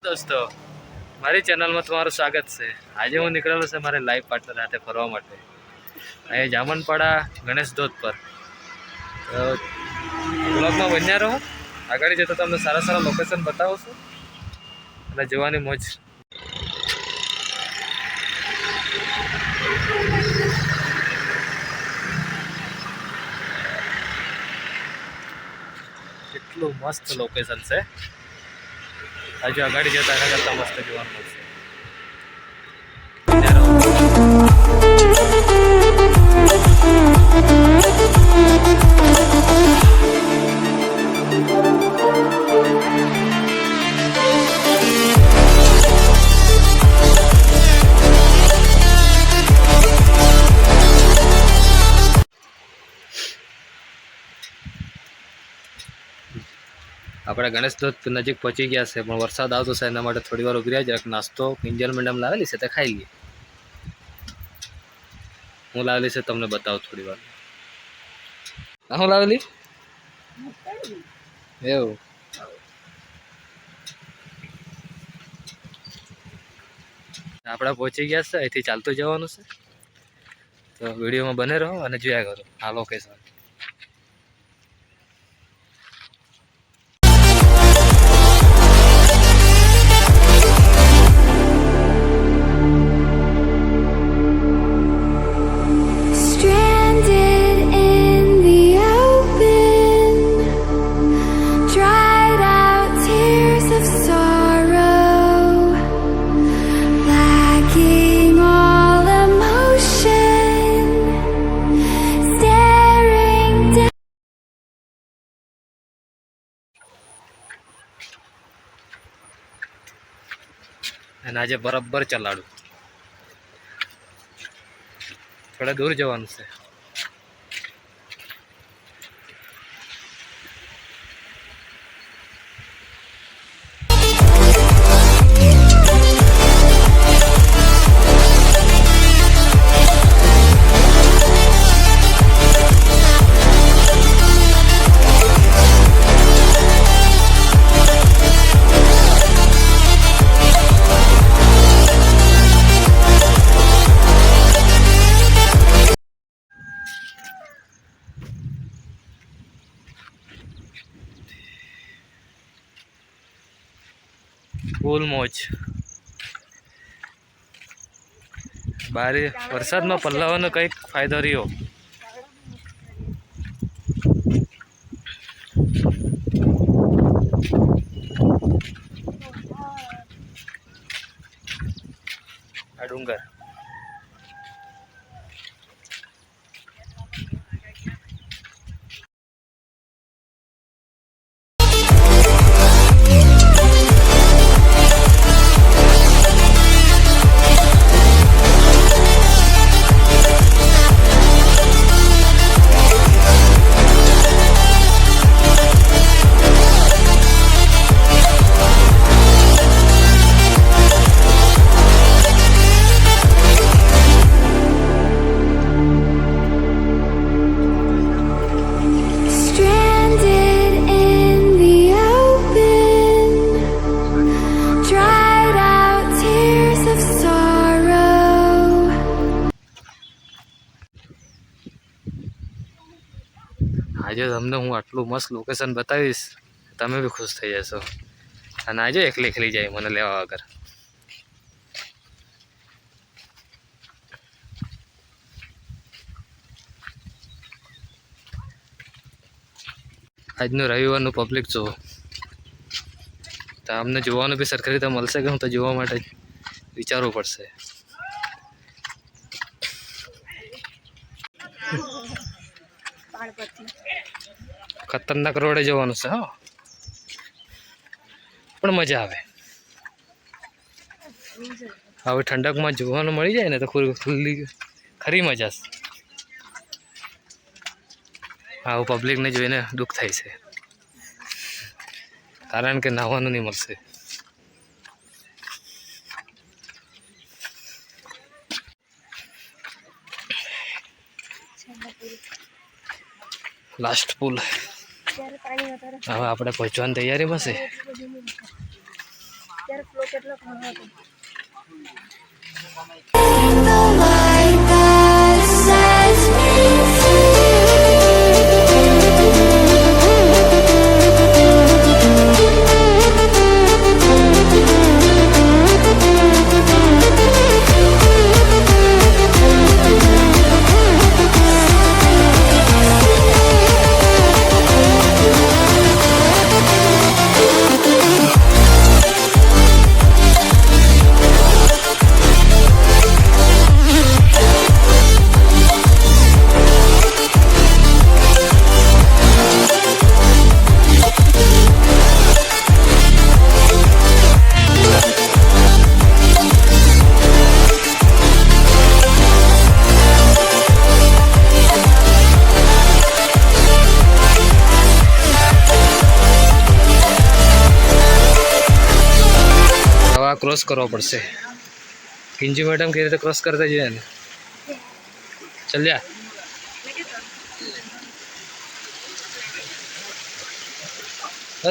દોસ્તો, મારી ચેનલમાં તમારું સ્વાગત છે। આજે હું નીકળેલો છે મારે લાઈવ પાર્ટનર સાથે ફરવા માટે અહીં જામનપાડા ગણેશ ધોધ પર। તો બ્લોગમાં બન્યા રહો, આગળ જતો તમને સારા સારા લોકેશન બતાવું છું અને જોવાની મોજ। કેટલું મસ્ત લોકેશન છે, હજુ આગળ જતા એના કરતાં મસ્ત જોવાનું મળશે। આપણે ગણેશ ધોધ નજીક પહોંચી ગયા છે, પણ વરસાદ આવતો છે એના માટે થોડી વાર ઉભી રહ્યા જરાક નાસ્તો કિંજલ મેડમ લાવેલી છે તે ખાઈ લઈએ। હું લાવેલી છે તમને બતાવું થોડી વાર। હું લાવેલી એવું આપણે પહોંચી ગયા છે, અહીંથી ચાલતું જવાનું છે। તો વિડીયોમાં બને રહો અને જોયા કરો આ લોકેશન। અને આજે બરાબર ચલાડું, થોડા દૂર જવાનું છે। ફૂલ મોજ, બારે વરસાદમાં પલ્લાવાનો કંઈક ફાયદો રહ્યો। આ ડુંગર આજે તમને હું આટલું મસ્ત લોકેશન બતાવીશ, તમે બી ખુશ થઈ જશો। અને આજે એકલી એકલી જાય મને લેવા વગર। આજનું રવિવારનું પબ્લિક જુઓ, તો અમને જોવાનું બી સરખી રીતે મળશે કે હું તો જોવા માટે વિચારવું પડશે। ખતરનાક રોડે જવાનું છે હા, પણ મજા આવે। હવે ઠંડકમાં જોવાનું મળી જાય ને તો ખરી મજા છે। આવું પબ્લિકને જોઈને દુઃખ થાય છે, કારણ કે નાહવાનું નહીં મળશે। લાસ્ટ પુલ, હવે આપણે પહોંચવાની તૈયારીમાં છે। ક્રોસ કરવો પડશે. કિંજુ મેડમ કેવી રીતે ક્રોસ કરતા જોઈએ ને. ચાલ્યા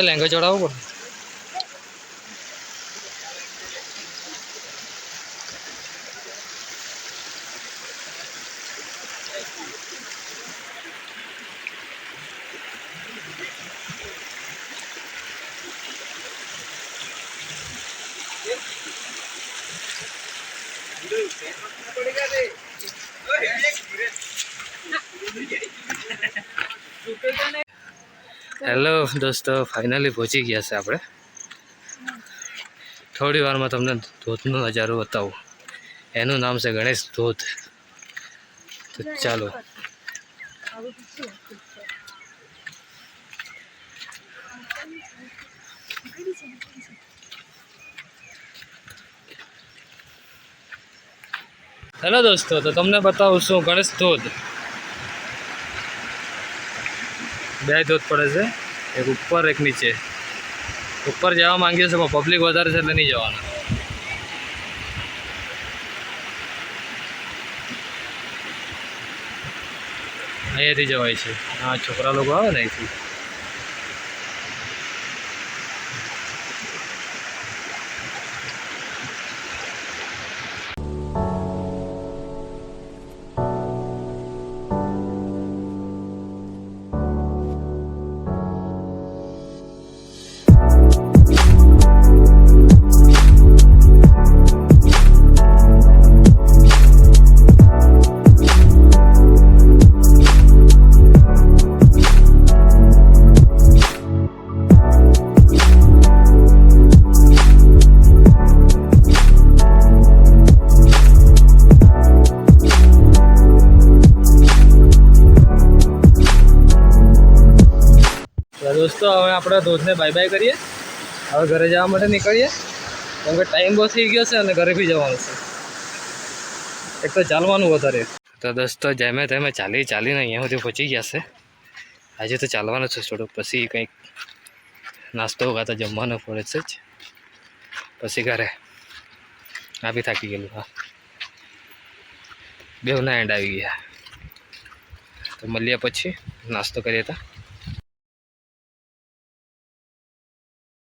લેંગો ચડાવવો પડે. હેલો દોસ્તો, ફાઇનલી પહોંચી ગયા છે આપણે. થોડી વારમાં તમને ધોધનો નજારો બતાવું. એનું નામ છે ગણેશ ધોધ. તો ચાલો. હેલો દોસ્તો, તો તમને બતાવું છું ગણેશ ધોધ. બે ધોધ પડે છે, એક ઉપર એક નીચે. ઉપર જવા માંગીએ છીએ પણ પબ્લિક વધારે છે એટલે નહીં જવાના. અહીંયાથી જવાય છે. હા, છોકરા લોકો આવે ને અહીંથી. દોસ્તો, હવે આપણે ધોધને બાય બાય કરીએ. હવે ઘરે જવા માટે નીકળીએ, કેમ કે ટાઈમ બહુ થઈ ગયો છે અને ઘરે બી જવાનું છે. એક તો ચાલવાનું વધારે. તો દોસ્તો, જેમે તેમે ચાલીને અહીંયા સુધી પહોંચી ગયા છે. આજે તો ચાલવાનું છે થોડુંક, પછી કંઈક નાસ્તો કાં તો જમવાનું પડે છે જ, પછી ઘરે. આ બી થાકી ગયેલું. હા, બેવના એન્ડ આવી ગયા. તો મળીએ પછી નાસ્તો કરીએ હતા.